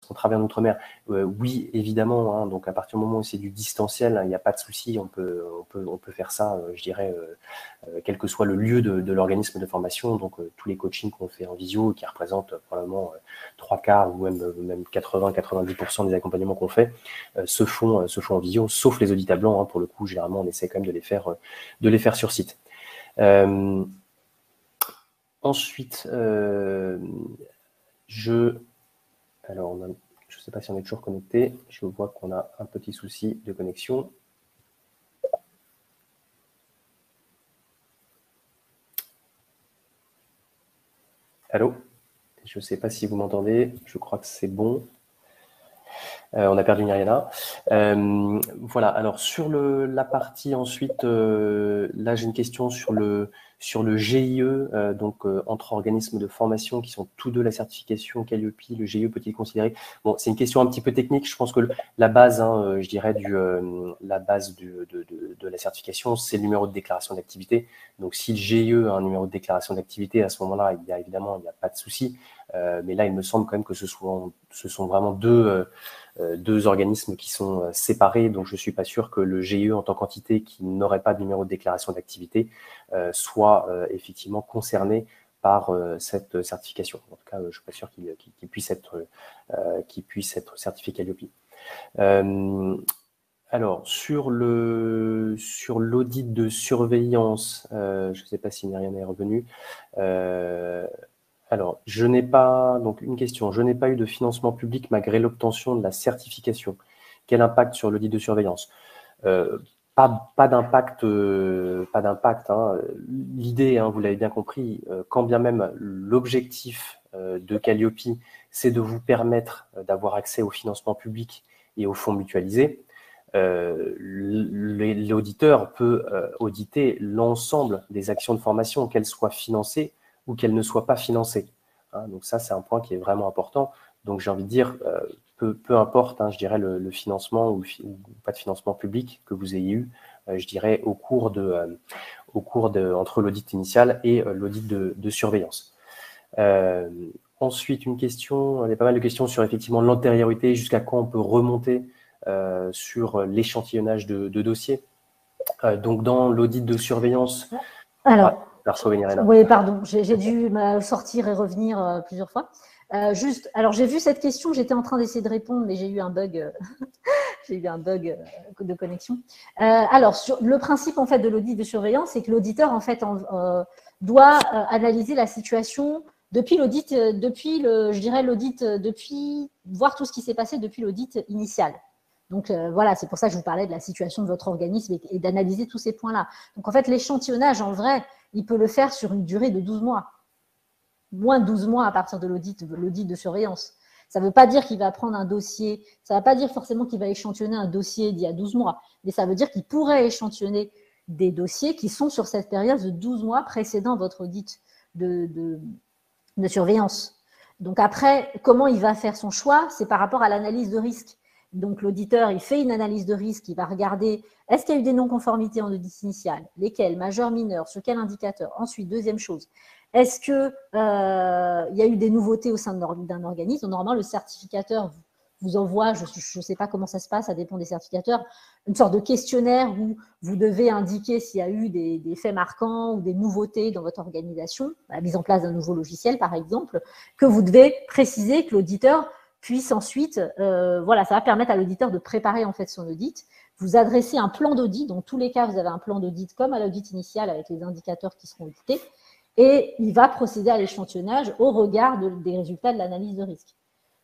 qu'on travaille en Outre-mer, oui, évidemment, hein, donc à partir du moment où c'est du distanciel, il n'y a pas de souci, on peut faire ça, je dirais, quel que soit le lieu de l'organisme de formation. Donc tous les coachings qu'on fait en visio, qui représentent probablement 3/4 ou même 80-90% des accompagnements qu'on fait, se font en visio, sauf les audits à blanc, hein, pour le coup, généralement, on essaie quand même de les faire sur site. Ensuite, alors, je ne sais pas si on est toujours connecté. Je vois qu'on a un petit souci de connexion. Allô? Je ne sais pas si vous m'entendez. Je crois que c'est bon. On a perdu Myriana. Voilà, alors sur la partie ensuite, là j'ai une question sur le GIE, donc entre organismes de formation qui sont tous deux la certification Calliope, le GIE peut-il considérer? Bon, c'est une question un petit peu technique, je pense que la base, hein, je dirais, la base de la certification, c'est le numéro de déclaration d'activité. Donc si le GIE a un numéro de déclaration d'activité, à ce moment-là, il n'y a pas de souci. Mais là, il me semble quand même que ce sont vraiment deux organismes qui sont séparés, donc je ne suis pas sûr que le GIE en tant qu'entité qui n'aurait pas de numéro de déclaration d'activité soit effectivement concerné par cette certification. En tout cas, je ne suis pas sûr qu'il puisse être certifié Calliope. Alors, sur l'audit de surveillance, je ne sais pas si Myriam est revenue. Alors, donc une question, je n'ai pas eu de financement public malgré l'obtention de la certification. Quel impact sur l'audit de surveillance? Pas d'impact. Hein. L'idée, hein, vous l'avez bien compris, quand bien même l'objectif de Calliope, c'est de vous permettre d'avoir accès au financement public et aux fonds mutualisés, l'auditeur peut auditer l'ensemble des actions de formation, qu'elles soient financées ou qu'elles ne soient pas financées. Hein, donc ça, c'est un point qui est vraiment important. Donc j'ai envie de dire, peu importe, hein, je dirais, le financement ou pas de financement public que vous ayez eu, je dirais, au cours entre l'audit initial et l'audit de surveillance. Ensuite, il y a pas mal de questions sur effectivement l'antériorité, jusqu'à quand on peut remonter sur l'échantillonnage de dossiers. Donc dans l'audit de surveillance... Alors, oui, pardon, j'ai dû sortir et revenir plusieurs fois. Alors j'ai vu cette question, j'étais en train d'essayer de répondre, mais j'ai eu un bug, de connexion. Alors, le principe en fait de l'audit de surveillance, c'est que l'auditeur en fait doit analyser la situation depuis l'audit, depuis voir tout ce qui s'est passé depuis l'audit initial. Donc voilà, c'est pour ça que je vous parlais de la situation de votre organisme et d'analyser tous ces points-là. Donc en fait, l'échantillonnage, en vrai, il peut le faire sur une durée de 12 mois. Moins de 12 mois à partir de l'audit de surveillance. Ça ne veut pas dire qu'il va prendre un dossier, ça ne veut pas dire forcément qu'il va échantillonner un dossier d'il y a 12 mois, mais ça veut dire qu'il pourrait échantillonner des dossiers qui sont sur cette période de 12 mois précédant votre audit de surveillance. Donc après, comment il va faire son choix? C'est par rapport à l'analyse de risque. Donc l'auditeur, il fait une analyse de risque, il va regarder est-ce qu'il y a eu des non-conformités en audit initial, lesquelles, majeurs, mineurs, sur quel indicateur. Ensuite, deuxième chose, est-ce qu'il y a eu des nouveautés au sein d'un organisme? Normalement, le certificateur vous envoie, je ne sais pas comment ça se passe, ça dépend des certificateurs, une sorte de questionnaire où vous devez indiquer s'il y a eu des faits marquants ou des nouveautés dans votre organisation, la mise en place d'un nouveau logiciel par exemple, que vous devez préciser, que l'auditeur puisse ensuite, voilà, ça va permettre à l'auditeur de préparer en fait son audit. Vous adressez un plan d'audit, dans tous les cas, vous avez un plan d'audit comme à l'audit initial avec les indicateurs qui seront audités, et il va procéder à l'échantillonnage au regard des résultats de l'analyse de risque.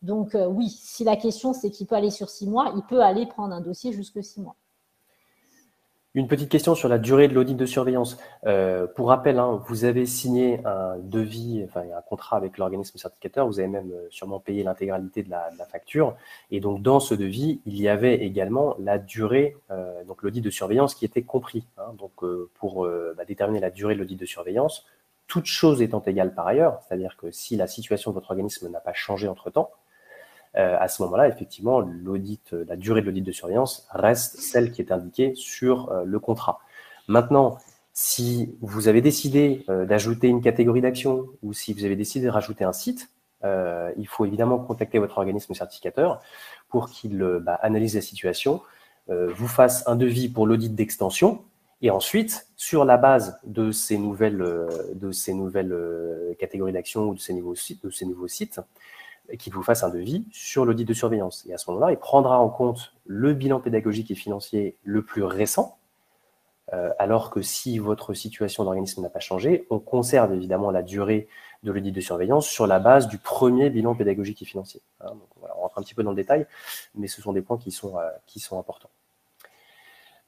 Donc oui, si la question c'est qu'il peut aller sur 6 mois, il peut aller prendre un dossier jusque 6 mois. Une petite question sur la durée de l'audit de surveillance. Pour rappel, hein, vous avez signé un devis, enfin un contrat avec l'organisme certificateur, vous avez même sûrement payé l'intégralité de la facture. Et donc dans ce devis, il y avait également la durée, donc l'audit de surveillance qui était compris. Hein, donc pour déterminer la durée de l'audit de surveillance, toute chose étant égale par ailleurs, c'est-à-dire que si la situation de votre organisme n'a pas changé entre-temps, à ce moment-là, effectivement, la durée de l'audit de surveillance reste celle qui est indiquée sur le contrat. Maintenant, si vous avez décidé d'ajouter une catégorie d'action ou si vous avez décidé de rajouter un site, il faut évidemment contacter votre organisme certificateur pour qu'il analyse la situation, vous fasse un devis pour l'audit d'extension, et ensuite, sur la base de ces nouvelles catégories d'actions ou de ces nouveaux sites, qu'il vous fasse un devis sur l'audit de surveillance. Et à ce moment-là, il prendra en compte le bilan pédagogique et financier le plus récent, alors que si votre situation d'organisme n'a pas changé, on conserve évidemment la durée de l'audit de surveillance sur la base du premier bilan pédagogique et financier. Donc, voilà, on rentre un petit peu dans le détail, mais ce sont des points qui sont importants.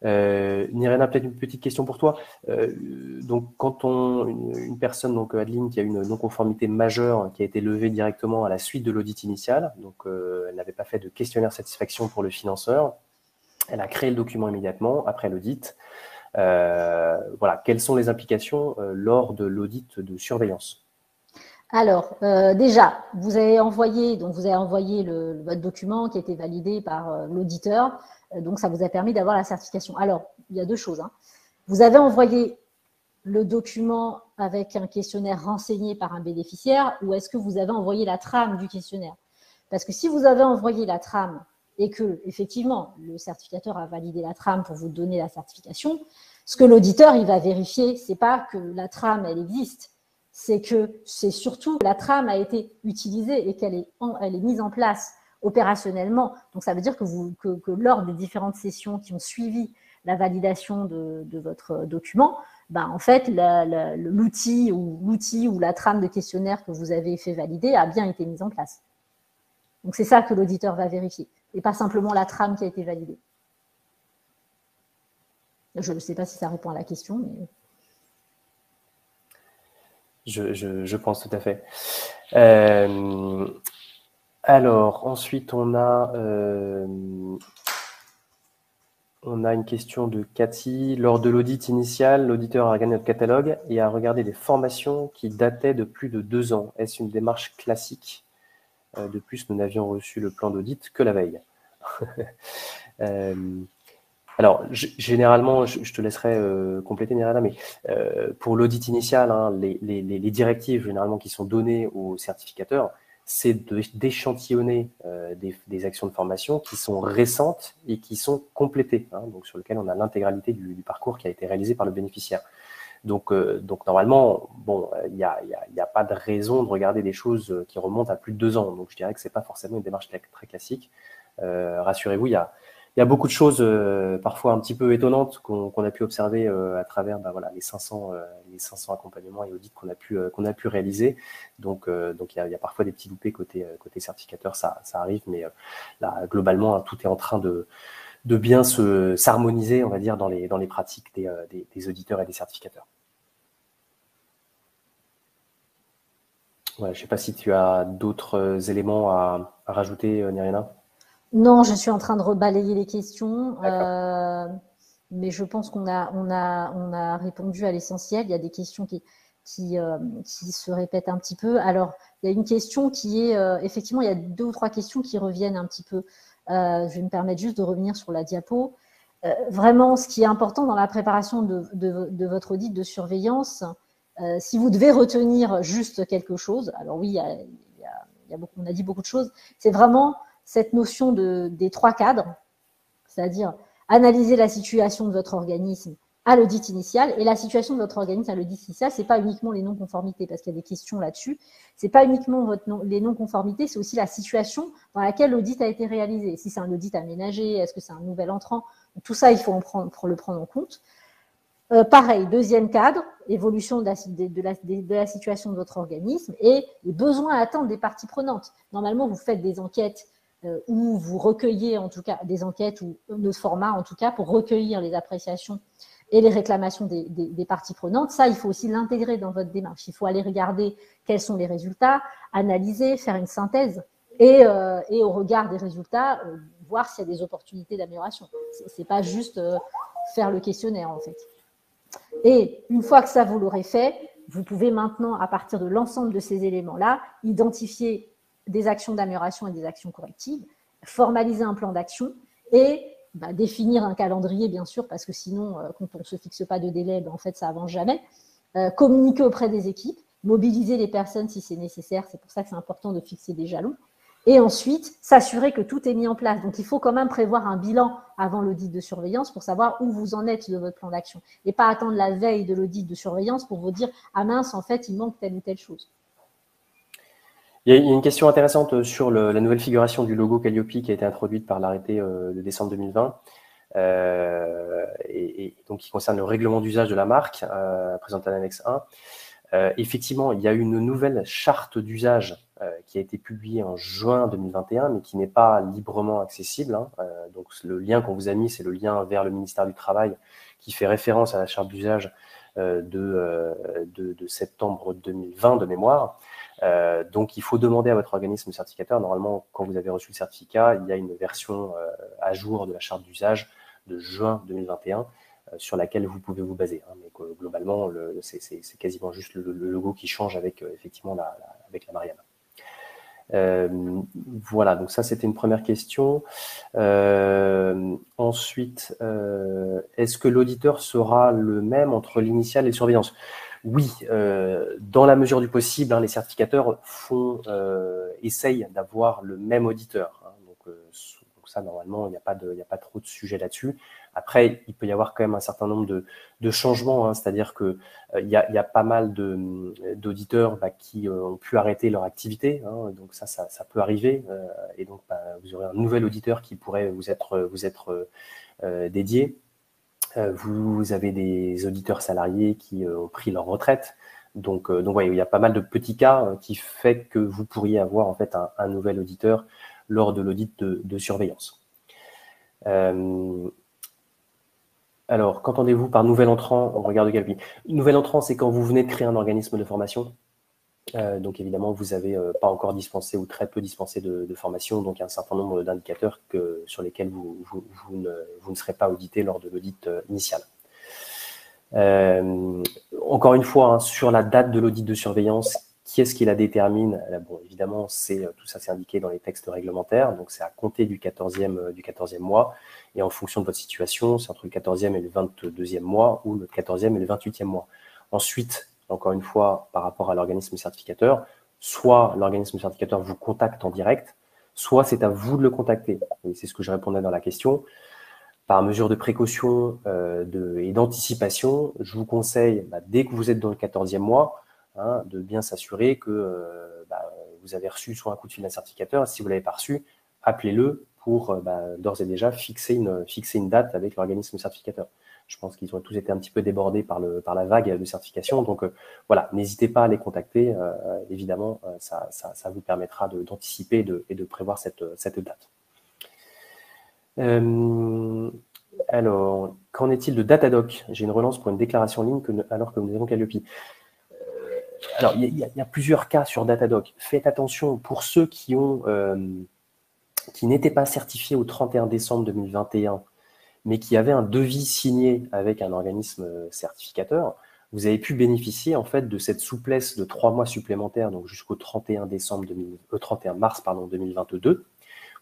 Nirena, peut-être une petite question pour toi. Donc, quand une personne, donc Adeline, qui a une non-conformité majeure qui a été levée directement à la suite de l'audit initial, donc elle n'avait pas fait de questionnaire satisfaction pour le financeur, elle a créé le document immédiatement après l'audit. Voilà, quelles sont les implications lors de l'audit de surveillance? Alors, déjà, vous avez envoyé votre document qui a été validé par l'auditeur, donc ça vous a permis d'avoir la certification. Alors, il y a deux choses. Vous avez envoyé le document avec un questionnaire renseigné par un bénéficiaire, ou est-ce que vous avez envoyé la trame du questionnaire? Parce que si vous avez envoyé la trame et que, effectivement, le certificateur a validé la trame pour vous donner la certification, ce que l'auditeur, il va vérifier, c'est pas que la trame, elle existe, c'est surtout que la trame a été utilisée et qu'elle est mise en place opérationnellement. Donc, ça veut dire que lors des différentes sessions qui ont suivi la validation de votre document, en fait, l'outil ou la trame de questionnaire que vous avez fait valider a bien été mise en place. Donc, c'est ça que l'auditeur va vérifier, et pas simplement la trame qui a été validée. Je ne sais pas si ça répond à la question, mais... Je pense tout à fait. Alors, ensuite, on a une question de Cathy. Lors de l'audit initial, l'auditeur a regardé notre catalogue et a regardé des formations qui dataient de plus de 2 ans. Est-ce une démarche classique? De plus, nous n'avions reçu le plan d'audit que la veille. Alors, généralement, je te laisserai compléter, Nirena, mais pour l'audit initial, les directives généralement qui sont données aux certificateurs, c'est d'échantillonner des actions de formation qui sont récentes et qui sont complétées, donc sur lesquelles on a l'intégralité du parcours qui a été réalisé par le bénéficiaire. Donc normalement, bon, il n'y a pas de raison de regarder des choses qui remontent à plus de 2 ans. Donc je dirais que c'est pas forcément une démarche très classique. Rassurez-vous, il y a beaucoup de choses parfois un petit peu étonnantes qu'on a pu observer à travers les 500 accompagnements et audits qu'on a pu réaliser. Donc il y a parfois des petits loupés côté certificateur, ça arrive, mais là globalement tout est en train de bien s'harmoniser, on va dire, dans les pratiques des auditeurs et des certificateurs. Voilà, je ne sais pas si tu as d'autres éléments à rajouter, Nirena. Non, je suis en train de rebalayer les questions, mais je pense qu'on a répondu à l'essentiel. Il y a des questions qui se répètent un petit peu. Alors, il y a une question qui est, effectivement, il y a 2 ou 3 questions qui reviennent un petit peu. Je vais me permettre juste de revenir sur la diapo. Vraiment, ce qui est important dans la préparation de votre audit de surveillance, si vous devez retenir juste quelque chose, alors oui, on a dit beaucoup de choses, c'est vraiment cette notion des 3 cadres, c'est-à-dire analyser la situation de votre organisme à l'audit initial, et la situation de votre organisme à l'audit initial, ce n'est pas uniquement les non-conformités, parce qu'il y a des questions là-dessus, ce n'est pas uniquement les non-conformités, c'est aussi la situation dans laquelle l'audit a été réalisé. Si c'est un audit aménagé, est-ce que c'est un nouvel entrant? Tout ça, il faut le prendre en compte. Pareil, 2e cadre, évolution de la situation de votre organisme et les besoins à attendre des parties prenantes. Normalement, vous faites des enquêtes où vous recueillez en tout cas des enquêtes ou de format en tout cas pour recueillir les appréciations et les réclamations des parties prenantes. Ça, il faut aussi l'intégrer dans votre démarche. Il faut aller regarder quels sont les résultats, analyser, faire une synthèse et au regard des résultats, voir s'il y a des opportunités d'amélioration. C'est pas juste faire le questionnaire en fait. Et une fois que ça vous l'aurez fait, vous pouvez maintenant, à partir de l'ensemble de ces éléments-là, identifier des actions d'amélioration et des actions correctives, formaliser un plan d'action et définir un calendrier, bien sûr, parce que sinon, quand on ne se fixe pas de délai, en fait, ça avance jamais. Communiquer auprès des équipes mobiliser les personnes si c'est nécessaire. C'est pour ça que c'est important de fixer des jalons. Et ensuite, s'assurer que tout est mis en place. Donc, il faut quand même prévoir un bilan avant l'audit de surveillance pour savoir où vous en êtes de votre plan d'action. Et pas attendre la veille de l'audit de surveillance pour vous dire « Ah mince, en fait, il manque telle ou telle chose ». Il y a une question intéressante sur la nouvelle figuration du logo Calliope qui a été introduite par l'arrêté de décembre 2020 et donc qui concerne le règlement d'usage de la marque, présenté en annexe 1. Effectivement, il y a une nouvelle charte d'usage qui a été publiée en juin 2021, mais qui n'est pas librement accessible. Donc, le lien qu'on vous a mis, c'est le lien vers le ministère du Travail qui fait référence à la charte d'usage de septembre 2020 de mémoire. Donc, il faut demander à votre organisme certificateur. Normalement, quand vous avez reçu le certificat, il y a une version à jour de la charte d'usage de juin 2021 sur laquelle vous pouvez vous baser. Mais globalement, c'est quasiment juste le logo qui change avec effectivement avec la Marianne. Voilà, donc ça c'était une première question. Ensuite, est-ce que l'auditeur sera le même entre l'initial et surveillance? Oui, dans la mesure du possible, les certificateurs essayent d'avoir le même auditeur. Donc ça, normalement, il n'y a pas trop de sujet là-dessus. Après, il peut y avoir quand même un certain nombre de changements, c'est-à-dire que il y a pas mal d'auditeurs qui ont pu arrêter leur activité, donc ça peut arriver, et donc vous aurez un nouvel auditeur qui pourrait vous être dédié. Vous avez des auditeurs salariés qui ont pris leur retraite, donc ouais, il y a pas mal de petits cas qui fait que vous pourriez avoir en fait un nouvel auditeur lors de l'audit de surveillance. Alors, qu'entendez-vous par nouvel entrant au regard de Calliope? Nouvel entrant, c'est quand vous venez de créer un organisme de formation. Donc évidemment, vous n'avez pas encore dispensé ou très peu dispensé de formation, donc il y a un certain nombre d'indicateurs sur lesquels vous ne serez pas audité lors de l'audit initial. Encore une fois, sur la date de l'audit de surveillance, qui est-ce qui la détermine? Bon, évidemment, tout ça c'est indiqué dans les textes réglementaires, donc c'est à compter du 14e mois, et en fonction de votre situation, c'est entre le 14e et le 22e mois, ou le 14e et le 28e mois. Ensuite, encore une fois, par rapport à l'organisme certificateur, soit l'organisme certificateur vous contacte en direct, soit c'est à vous de le contacter. Et c'est ce que je répondais dans la question. Par mesure de précaution et d'anticipation, je vous conseille, dès que vous êtes dans le 14e mois, de bien s'assurer que vous avez reçu soit un coup de fil d'un certificateur, et si vous ne l'avez pas reçu, appelez-le pour d'ores et déjà fixer une date avec l'organisme certificateur. Je pense qu'ils ont tous été un petit peu débordés par la vague de certification. Donc voilà, n'hésitez pas à les contacter. Évidemment, ça vous permettra d'anticiper et de prévoir cette date. Alors, qu'en est-il de Datadoc? J'ai une relance pour une déclaration en ligne alors que nous avons Calliope. Alors, il y a plusieurs cas sur Datadoc. Faites attention, pour ceux qui n'étaient pas certifiés au 31 décembre 2021, mais qui avaient un devis signé avec un organisme certificateur, vous avez pu bénéficier en fait de cette souplesse de 3 mois supplémentaires, donc jusqu'au 31 mars 2022,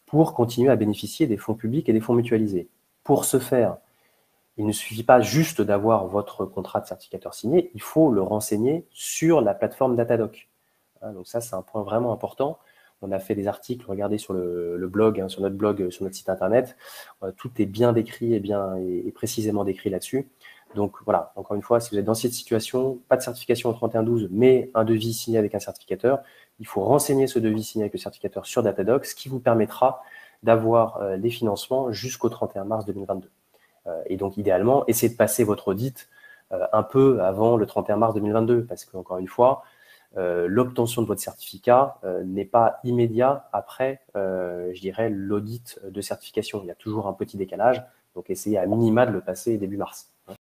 pour continuer à bénéficier des fonds publics et des fonds mutualisés. Pour ce faire, il ne suffit pas juste d'avoir votre contrat de certificateur signé, il faut le renseigner sur la plateforme Datadoc. Donc ça, c'est un point vraiment important. On a fait des articles, regardez sur le blog, sur notre blog, sur notre site internet. Tout est bien décrit et précisément décrit là-dessus. Donc voilà, encore une fois, si vous êtes dans cette situation, pas de certification au 31/12, mais un devis signé avec un certificateur, il faut renseigner ce devis signé avec le certificateur sur Datadoc, ce qui vous permettra d'avoir les financements jusqu'au 31 mars 2022. Et donc, idéalement, essayez de passer votre audit un peu avant le 31 mars 2022, parce qu'encore une fois, l'obtention de votre certificat n'est pas immédiat après, je dirais, l'audit de certification. Il y a toujours un petit décalage, donc essayez à minima de le passer début mars.